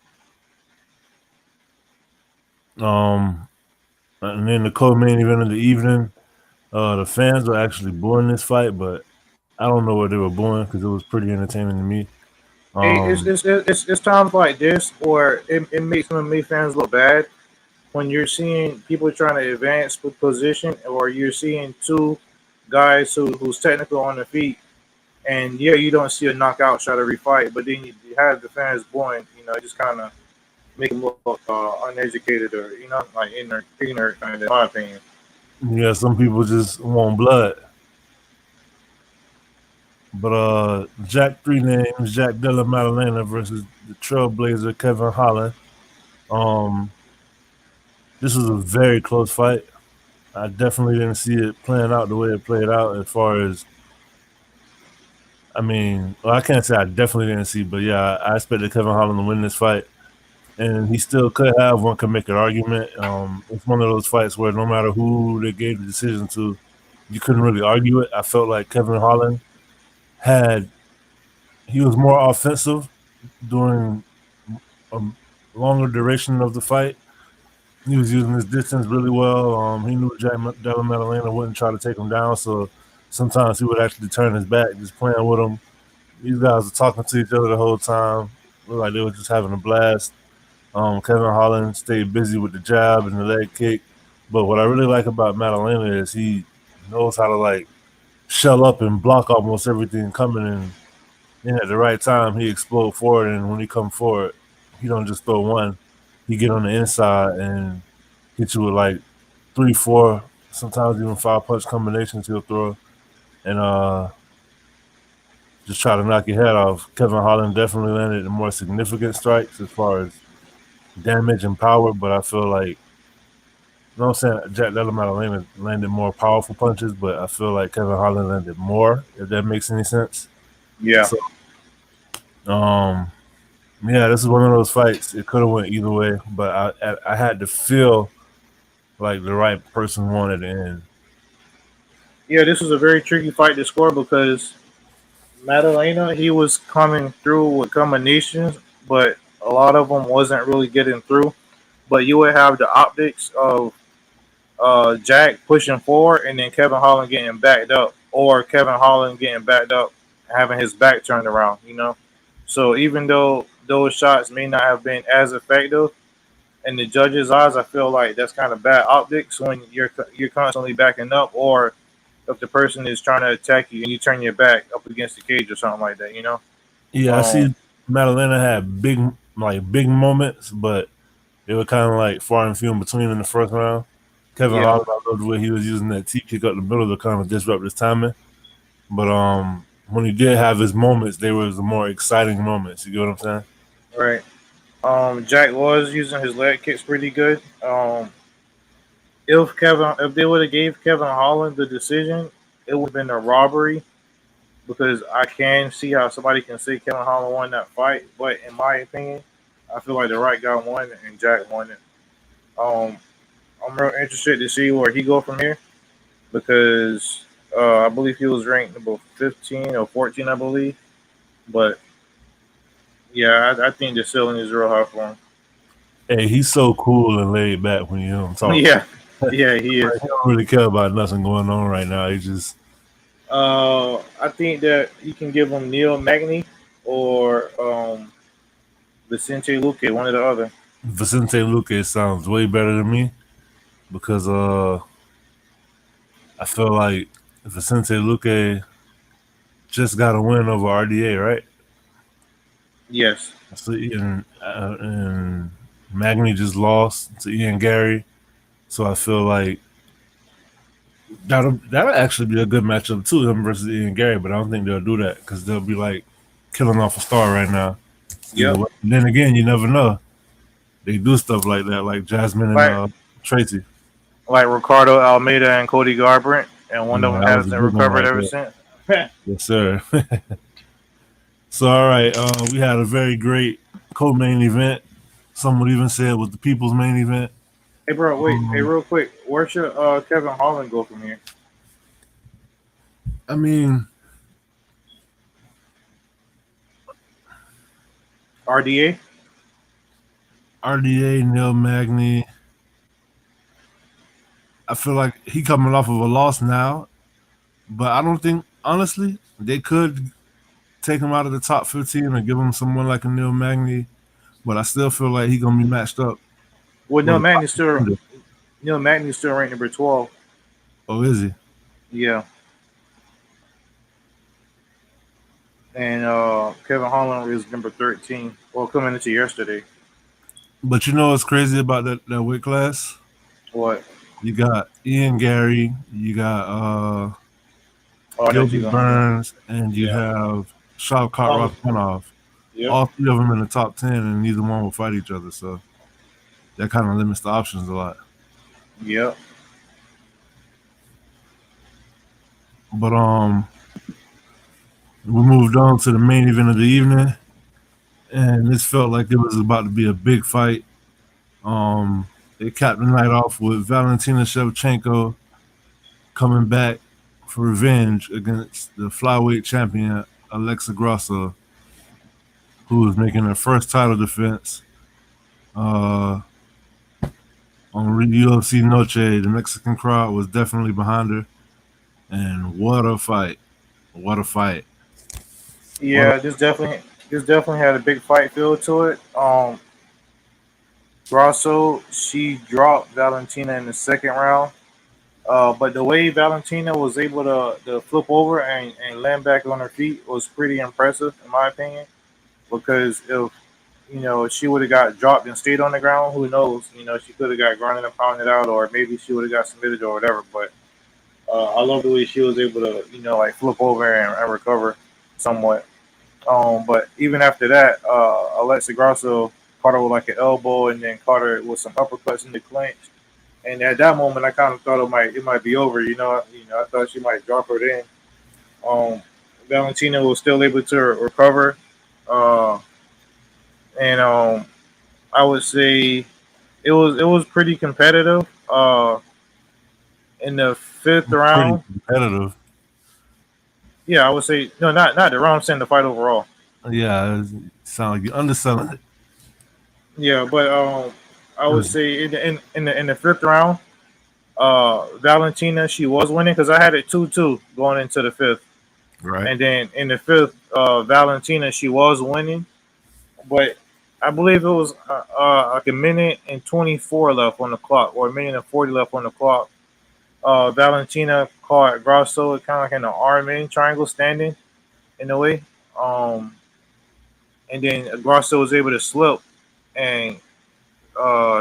And then the co-main event of the evening, the fans were actually booing this fight, but I don't know what they were booing because it was pretty entertaining to me. It's times like this where it makes MMA fans look bad when you're seeing people trying to advance position, or you're seeing two guys who's technical on their feet, and you don't see a knockout shot every fight, but then you have the fans booing, it just kind of make them look uneducated, or like ignorant, in my opinion. Yeah, some people just want blood. But Jack Three Names, Jack Della Maddalena versus the Trailblazer Kevin Holland. This was a very close fight. I definitely didn't see it playing out the way it played out. As far as, I can't say I definitely didn't see, but yeah, I expected Kevin Holland to win this fight. and he still could have one could make an argument. It's one of those fights where no matter who they gave the decision to, you couldn't really argue it. I felt like Kevin Holland he was more offensive during a longer duration of the fight. He was using his distance really well. He knew Della Maddalena wouldn't try to take him down, so sometimes he would actually turn his back, just playing with him. These guys were talking to each other the whole time. Looked like they were just having a blast. Kevin Holland stayed busy with the jab and the leg kick. But what I really like about Maddalena is he knows how to like shell up and block almost everything coming in. And at the right time, he explode forward, and when he come forward, he don't just throw one. He get on the inside and hit you with like 3, 4, sometimes even 5 punch combinations he'll throw, and just try to knock your head off. Kevin Holland definitely landed the more significant strikes as far as damage and power, but I feel like, you know what I'm saying, Jack Della Maddalena landed more powerful punches, but I feel like Kevin Holland landed more, if that makes any sense. Yeah. So, yeah, this is one of those fights. It could have went either way, but I had to feel like the right person won at the end. Yeah, this was a very tricky fight to score because Maddalena, he was coming through with combinations, but a lot of them wasn't really getting through. But you would have the optics of Jack pushing forward and then Kevin Holland getting backed up, or Kevin Holland getting backed up, having his back turned around, you know? So even though those shots may not have been as effective in the judges' eyes, I feel like that's kind of bad optics when you're constantly backing up, or if the person is trying to attack you and you turn your back up against the cage or something like that, you know? Yeah, I Um, see Maddalena had big moments, but they were kind of like far and few in between in the first round. Kevin yeah, Holland, I loved the way he was using that T kick up the middle to kind of disrupt his timing. But when he did have his moments, they were the more exciting moments. You get what I'm saying? right. Jack was using his leg kicks pretty good. If they would have gave Kevin Holland the decision, it would have been a robbery because I can see how somebody can say Kevin Holland won that fight, but in my opinion, I feel like the right guy won it and Jack won it. Um, I'm real interested to see where he go from here because I believe he was ranked number 15 or 14, I believe. But yeah, I think the ceiling is real high for him. Hey, he's so cool and laid back when you hear him talk. Yeah, yeah, he is. He don't really care about nothing going on right now. He just I think that you can give him Neil Magny or Vicente Luque, one or the other. Vicente Luque sounds way better than me because I feel like Vicente Luque just got a win over RDA, right? Yes. So and Magny just lost to Ian Gary, so I feel like that'll actually be a good matchup too, him versus Ian Gary. But I don't think they'll do that because they'll be like killing off a star right now. Either Yep. way. Then again, you never know. They do stuff like that, like Jasmine and Like Tracy. Ricardo Almeida and Cody Garbrandt, and one of Yeah, them that was a hasn't good one recovered right ever there. since. Yes, sir. So, all right, we had a very great co-main event. Some would even say it was the people's main event. Hey, bro, wait. Hey, Um, real quick. Where should Kevin Holland go from here? I mean, RDA? RDA, Neil Magny. I feel like he coming off of a loss now, but I don't think, honestly, they could take him out of the top 15 and give him someone like a Neil Magny. But I still feel like he's gonna be matched up Well, with a top contender. Neil Magny's still ranked number 12. Oh, is he? Yeah. And Kevin Holland is number 13. Well, coming into yesterday. But you know what's crazy about that weight class? What? You got Ian Gary, you got Oh, that you Gilbert gonna Burns, and you Yeah. have Shavkat Rakhmonov. Yep. All three of them in the top 10, and neither one will fight each other. So that kind of limits the options a lot. Yep. But we moved on to the main event of the evening. and this felt like it was about to be a big fight. They capped the night off with Valentina Shevchenko coming back for revenge against the flyweight champion Alexa Grasso, who was making her first title defense on UFC Noche. The Mexican crowd was definitely behind her, and what a fight! What a fight! What a, Yeah, this definitely had a big fight feel to it. Grasso, she dropped Valentina in the second round. But the way Valentina was able to flip over and land back on her feet was pretty impressive, in my opinion. Because if she would have got dropped and stayed on the ground, who knows? She could have got grounded and pounded out, or maybe she would have got submitted or whatever. But I love the way she was able to like flip over and recover somewhat. But even after that, Alexa Grasso caught her with like an elbow and then caught her with some uppercuts in the clinch. And at that moment, I kind of thought it might be over. I thought she might drop her then. Um, Valentina was still able to recover, uh, and I would say it was pretty competitive. In the fifth pretty round, competitive. yeah, I would say no, not the round. I'm saying the fight overall. Yeah, it sound like you're underselling it. Yeah, but I It would was say in the fifth round, Valentina she was winning because I had it 2-2 going into the fifth. right. And then in the fifth, Valentina she was winning, but I believe it was like a minute and 24 left on the clock, or a minute and 40 left on the clock. Valentina caught Grasso kind of like in an arm in triangle standing in a way, um, and then Grasso was able to slip, and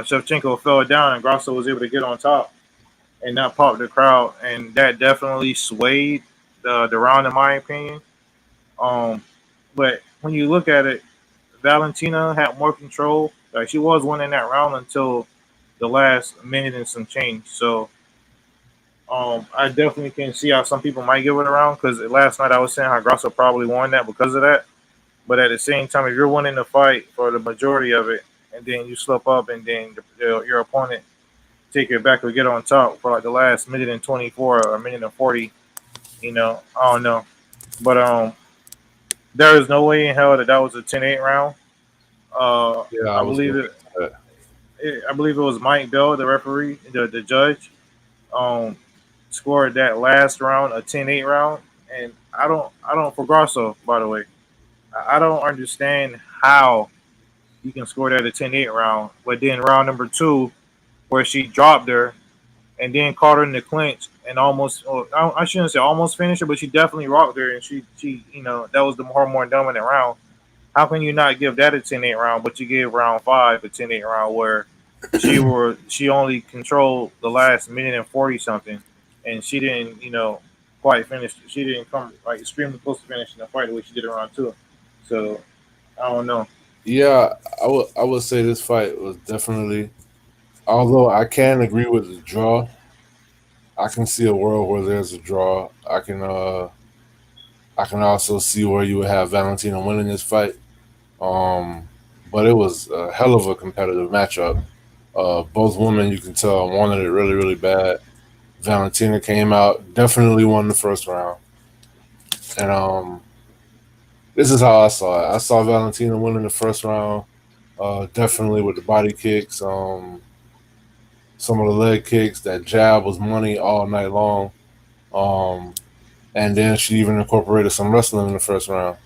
Shevchenko fell down, and Grasso was able to get on top and not pop the crowd, and that definitely swayed the round in my opinion. Um, but when you look at it, Valentina had more control. Like she was winning that round until the last minute and some change. So I definitely can see how some people might give it around because last night I was saying how Grasso probably won that because of that. But at the same time, if you're winning the fight for the majority of it, and then you slip up, and then your opponent take it back or get on top for like the last minute and 24 or a minute and 40, I don't know. But there is no way in hell that was a 10-8 round. Yeah, I I was believe going it. to that. I believe it was Mike Bell, the referee, the judge, um, scored that last round a 10-8 round, and I don't for Grasso, by the way, I don't understand how you can score that a 10-8 round, but then round number two, where she dropped her and then caught her in the clinch and almost, I shouldn't say almost finished her, but she definitely rocked her, and she that was the more dominant round. How can you not give that a 10-8 round, but you gave round five a 10-8 round where she only controlled the last minute and 40 something, and she didn't quite finish. She didn't come like extremely close to finishing the fight the way she did around two. So I don't know. Yeah, I would say this fight was definitely. Although I can agree with the draw, I can see a world where there's a draw. I can also see where you would have Valentina winning this fight. Um, but it was a hell of a competitive matchup. Both women, you can tell, wanted it really, really bad. Valentina came out, definitely won the first round, and this is how I saw it. I saw Valentina winning the first round, definitely with the body kicks, some of the leg kicks. That jab was money all night long, um, and then she even incorporated some wrestling in the first round.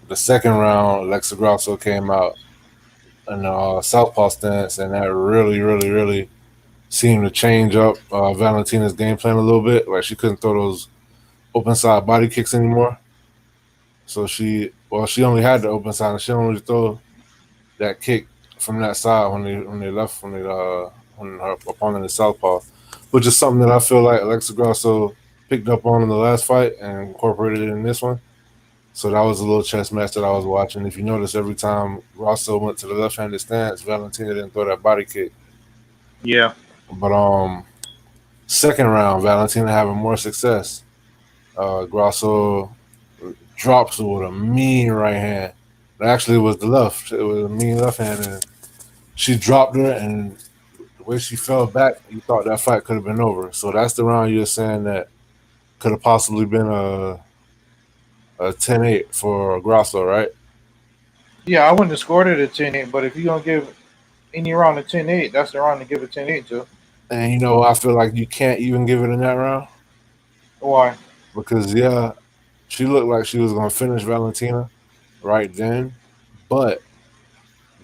The second round, Alexa Grasso came out in southpaw stance, and that really, really, really seemed to change up Valentina's game plan a little bit. Like she couldn't throw those open side body kicks anymore. So she only had the open side, and she only throw that kick from that side when her opponent is southpaw, which is something that I feel like Alexa Grasso picked up on in the last fight and incorporated it in this one. So that was a little chess match that I was watching. If you notice, every time Grasso went to the left-handed stance, Valentina didn't throw that body kick. Yeah, But second round, Valentina having more success. Grasso drops with a mean right hand. Actually, it was the left. It was a mean left hand, and she dropped her, and the way she fell back, you thought that fight could have been over. So that's the round you're saying that could have possibly been a 10-8 for Grasso, right? Yeah, I wouldn't have scored it at 10-8, but if you're gonna give any round a 10-8, that's the round to give a 10-8 to. And I feel like you can't even give it in that round Why? because she looked like she was gonna finish Valentina right then, but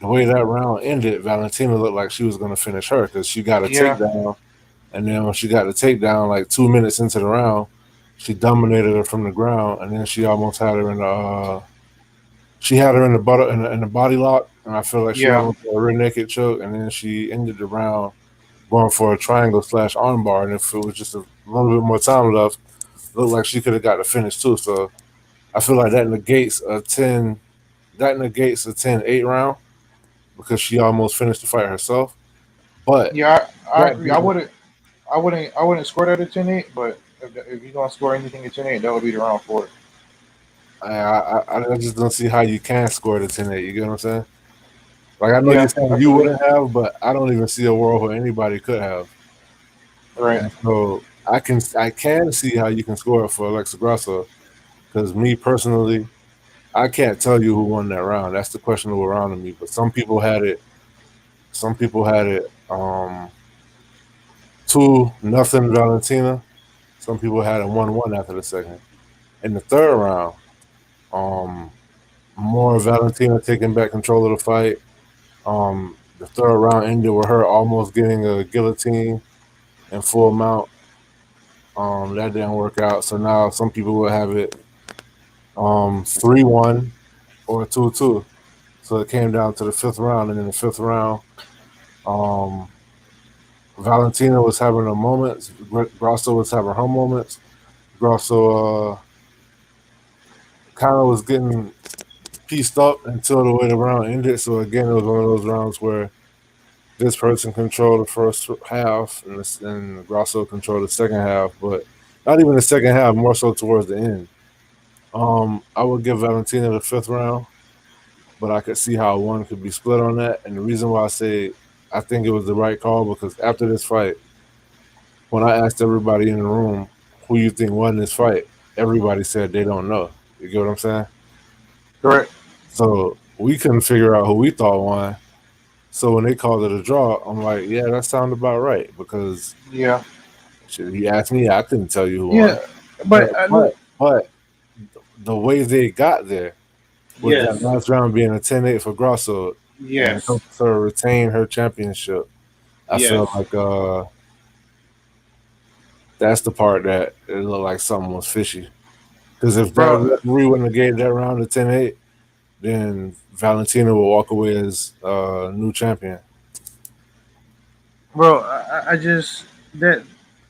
the way that round ended, Valentina looked like she was gonna finish her because she got a Yeah, takedown, and then when she got the takedown, like 2 minutes into the round, she dominated her from the ground, and then she almost had her in the she had her in the butter in the body lock, and I feel like she yeah, almost got a rear naked choke, and then she ended the round going for a triangle slash armbar, and if it was just a little bit more time left, it looked like she could have got the finish too. So I feel like that negates a 10-8 round because she almost finished the fight herself. But yeah. I that agree. didn't. I wouldn't score that at 10-8, but if you're gonna score anything at 10-8, that would be the round for it. I just don't see how you can score the 10-8. You get what I'm saying? Like I know you're Yeah, saying I you feel you. wouldn't have, but I don't even see a world where anybody could have. Right. And so I can see how you can score it for Alexa Grasso because me personally, I can't tell you who won that round. That's the questionable round to me. But some people had it. Some people had it 2-0 Valentina. Some people had it 1-1 after the second. In the third round, um, more Valentina taking back control of the fight. The third round ended with her almost getting a guillotine in full mount. That didn't work out. So now some people will have it 3-1 or 2-2. So it came down to the fifth round, and in the fifth round, um, Valentina was having her moments. Grasso was having her moments. Grasso kind of was getting pieced up until the way the round ended. So again, it was one of those rounds where this person controlled the first half, and Grasso controlled the second half, but not even the second half, more so towards the end. I would give Valentina the fifth round, but I could see how one could be split on that. And the reason why I say I think it was the right call because after this fight, when I asked everybody in the room who you think won this fight, everybody said they don't know. You get what I'm saying? Correct. So we couldn't figure out who we thought won. So when they called it a draw, I'm like, yeah, that sounds about right because Yeah. shit, you asked me, I couldn't tell you who won. Yeah. But But the way they got there with that yes, last round being a 10-8 for Grasso and yes, helped her retain her championship, I feel yes, like that's the part that it looked like something was fishy. Because if that bro. referee wouldn't have gave that round a 10-8, then Valentina will walk away as new champion. Bro, I just that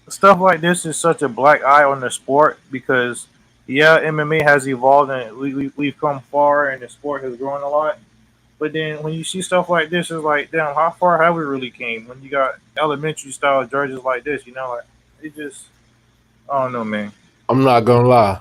stuff like this is such a black eye on the sport because yeah, MMA has evolved and we've come far and the sport has grown a lot. But then when you see stuff like this, it's like, damn, how far have we really came? When you got elementary style judges like this, like it just, I don't know, man. I'm not gonna lie,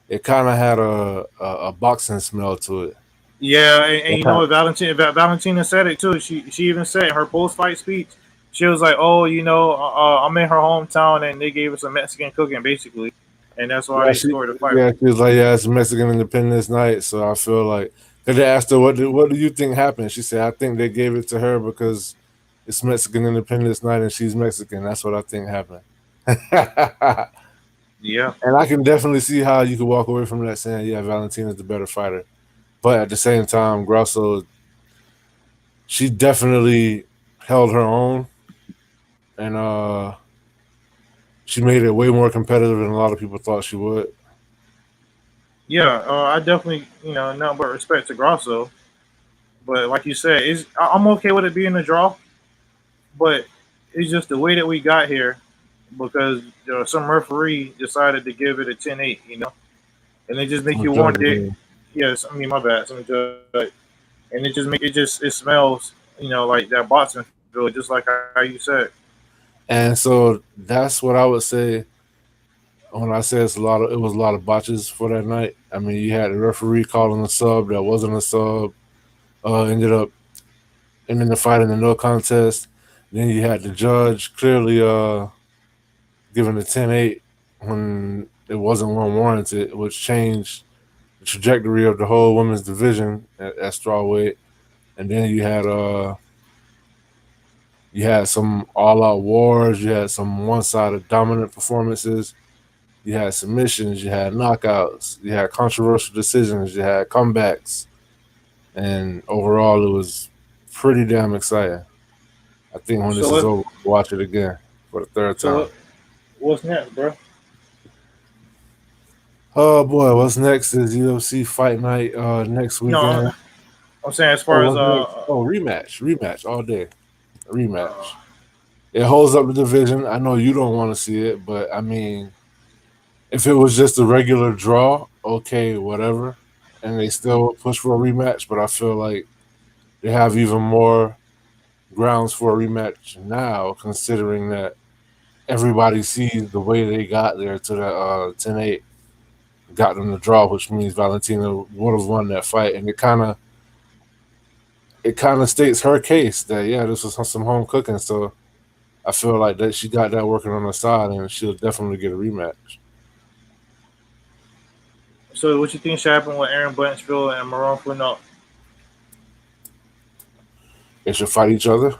it kind of had a boxing smell to it. Yeah, and It you know kind what Valentina said it too. She even said in her post fight speech, she was like, "Oh, I'm in her hometown, and they gave us some Mexican cooking, basically, and that's why yeah, they scored the fight." she was like, yeah, it's Mexican Independence Night, so I feel like because they asked her what do you think happened? She said, I think they gave it to her because it's Mexican Independence Night and she's Mexican. That's what I think happened. Yeah, And I can definitely see how you could walk away from that saying, yeah, Valentina's the better fighter. But at the same time, Grasso, she definitely held her own, and she made it way more competitive than a lot of people thought she would. yeah. I definitely, nothing but respect to Grasso, but like you said, I'm okay with it being a draw, but it's just the way that we got here because some referee decided to give it a 10-8, and it just make Some you judge, wonder. yeah. Yes, I mean my bad, some judge, and it smells, like that boxing feel, just like how you said. And so that's what I would say. when I say it was a lot of botches for that night. I mean, you had the referee calling a sub that wasn't a sub. Ended up ending the fight in the no contest. Then you had the judge clearly giving a 10-8 when it wasn't one warranted, which changed the trajectory of the whole women's division at strawweight. And then you had some all-out wars. You had some one-sided dominant performances. You had submissions. You had knockouts. You had controversial decisions. You had comebacks. And overall, it was pretty damn exciting. I think when this is over, we'll watch it again for the third time. What's next, bro? Oh boy, what's next is UFC Fight Night next weekend. No, I'm saying as far as rematch all day, rematch. It holds up the division. I know you don't want to see it, but I mean, if it was just a regular draw, okay, whatever, and they still push for a rematch. But I feel like they have even more grounds for a rematch now, considering that everybody sees the way they got there to the 10-8, got them the draw, which means Valentina would have won that fight, and it kind of states her case that this was some home cooking. So I feel like that she got that working on her side, and she'll definitely get a rematch. So what you think should happen with Aaron Blanchfield and Maron Fernando? They should fight each other.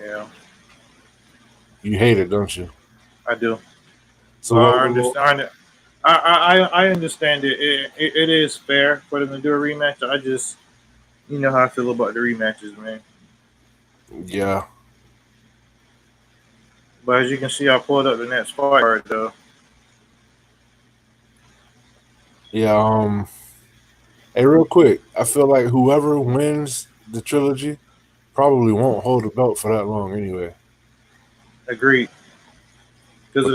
Yeah. You hate it, don't you? I do. So I understand. I understand it. It is fair for them to do a rematch. I just, you know how I feel about the rematches, man. Yeah. But as you can see, I pulled up the next fight card, though. Yeah. Hey, real quick, I feel like whoever wins the trilogy probably won't hold the belt for that long anyway. Agreed. Because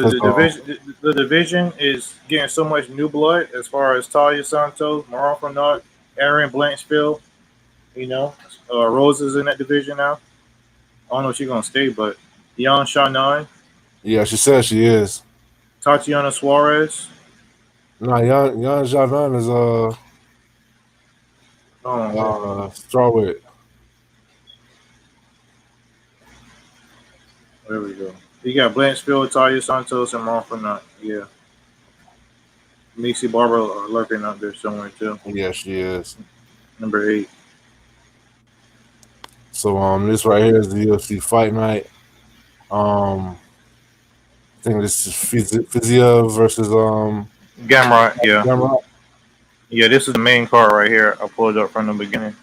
the division is getting so much new blood as far as Talia Santos, Maron Fernando, Aaron Blanchfield. You know, Rosas in that division now. I don't know if she's gonna stay, but Yan Shannon. Yeah, she says she is. Tatiana Suarez. Nah, Yan Shannon is strawweight. There we go. You got Blanchfield, Talia Santos, and Maron Fernando. Yeah. Macy Barber lurking out there somewhere too. Yeah, she is. Number 8. So this right here is the UFC Fight Night. I think this is Physia versus Gamrot, yeah. Gamrot. Yeah, this is the main card right here. I pulled it up from the beginning.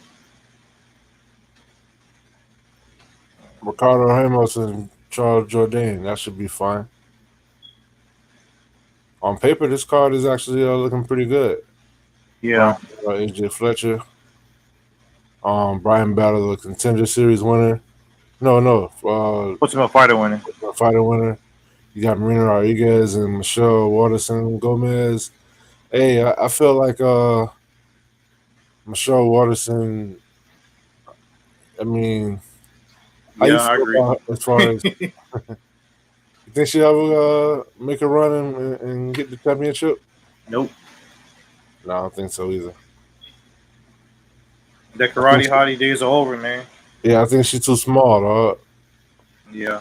Ricardo Hermansson and Charles Jourdain. That should be fine. On paper, this card is actually looking pretty good. Yeah. AJ Fletcher. Brian Battle, the Contender Series winner. No. Ultimate Fighter winner. Fighter winner. You got Marina Rodriguez and Michelle Waterson Gomez. Hey, I feel like Michelle Waterson. I mean, how you feel I agree. about her as far as you think she'll ever make a run and get the championship? Nope. No, I don't think so either. The karate hottie days are over, man. Yeah, I think she's too small, dog. Yeah.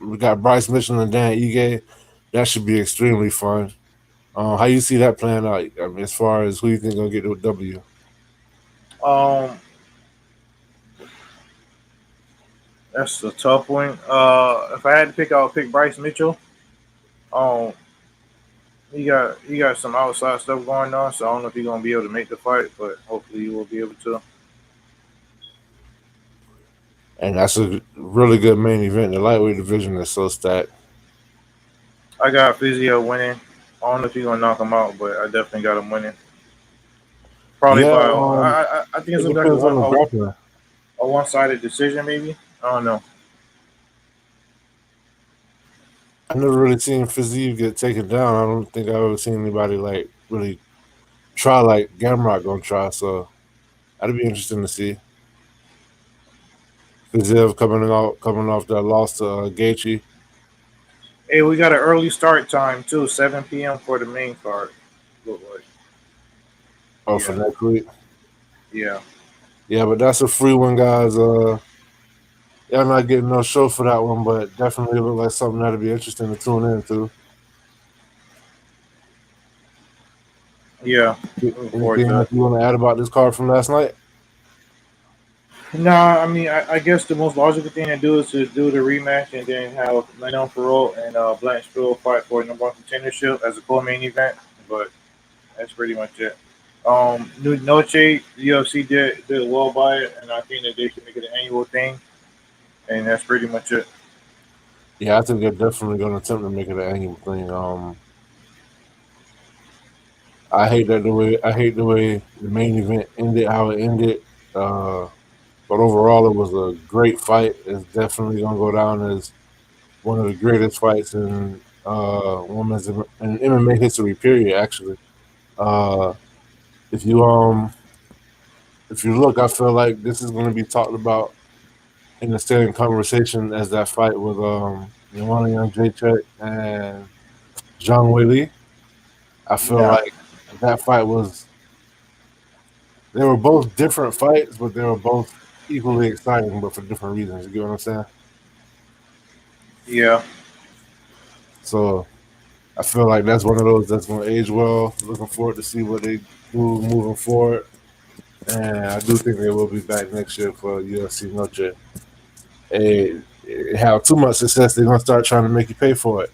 We got Bryce Mitchell and Dan Ige. That should be extremely fun. How you see that playing out? I mean, as far as who you think gonna get the W? That's a tough one. If I had to pick, I would pick Bryce Mitchell. He got some outside stuff going on, so I don't know if he's gonna be able to make the fight, but hopefully he will be able to. And that's a really good main event. The lightweight division is so stacked. I got Physio winning. I don't know if he's gonna knock him out, but I definitely got him winning. Probably by I think it's gonna be like a one-sided decision, maybe. I don't know. I've never really seen Fiziev get taken down. I don't think I've ever seen anybody like really try like Gamrot gonna try. So that'd be interesting to see. Zev coming off that loss to Gaethje. Hey, we got an early start time too, 7 p.m. for the main card. Look like. Oh, for next week. Yeah. Yeah, but that's a free one, guys. Y'all not getting no show for that one, but definitely look like something that'll be interesting to tune into. Yeah. Anything else you want to add about this card from last night? Nah, I mean, I guess the most logical thing to do is to do the rematch and then have Manon Ferrell and Blanchfield fight for number one contendership as a co-main event. But that's pretty much it. Noche, UFC did well by it, and I think that they should make it an annual thing. And that's pretty much it. Yeah, I think they're definitely going to attempt to make it an annual thing. I hate the way the main event ended, how it ended. But overall, it was a great fight. It's definitely going to go down as one of the greatest fights in women's in MMA history. Period. Actually, if you look, I feel like this is going to be talked about in the same conversation as that fight with Joanna Jacek and Zhang Weili. I feel like that fight was. They were both different fights, but they were both equally exciting, but for different reasons. You get what I'm saying? Yeah. So I feel like that's one of those that's going to age well. Looking forward to see what they do moving forward. And I do think they will be back next year for UFC Noche. They have too much success, they're going to start trying to make you pay for it.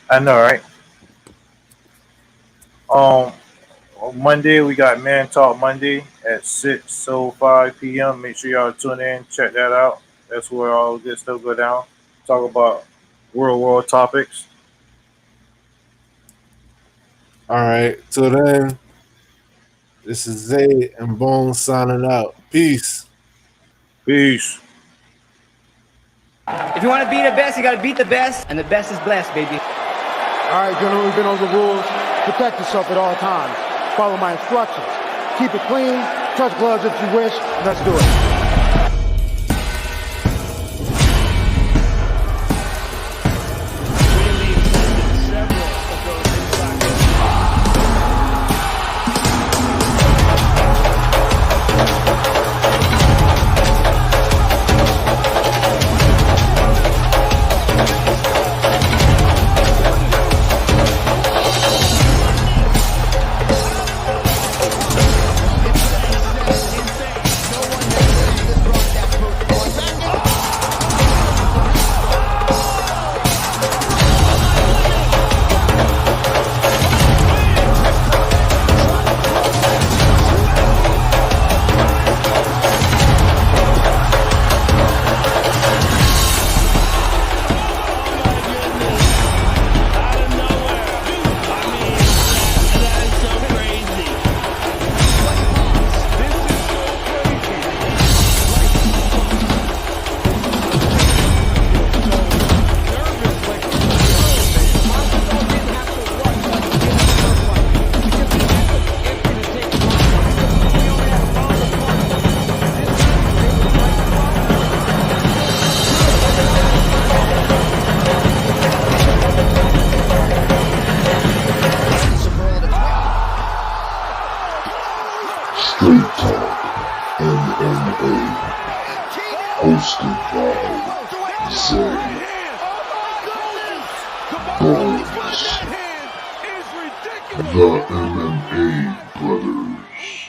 I know, right? On Monday, we got Man Talk Monday at 6:05 p.m. Make sure y'all tune in, check that out. That's where all good stuff go down. Talk about world topics. All right. Till then, this is Zay and Bonez signing out. Peace. Peace. If you want to be the best, you got to beat the best, and the best is blessed, baby. All right, gentlemen, we've been on the rules. Protect yourself at all times. Follow my instructions. Keep it clean. Touch gloves if you wish. Let's do it. Hosted by Zay Bonez, the MMA Brothers.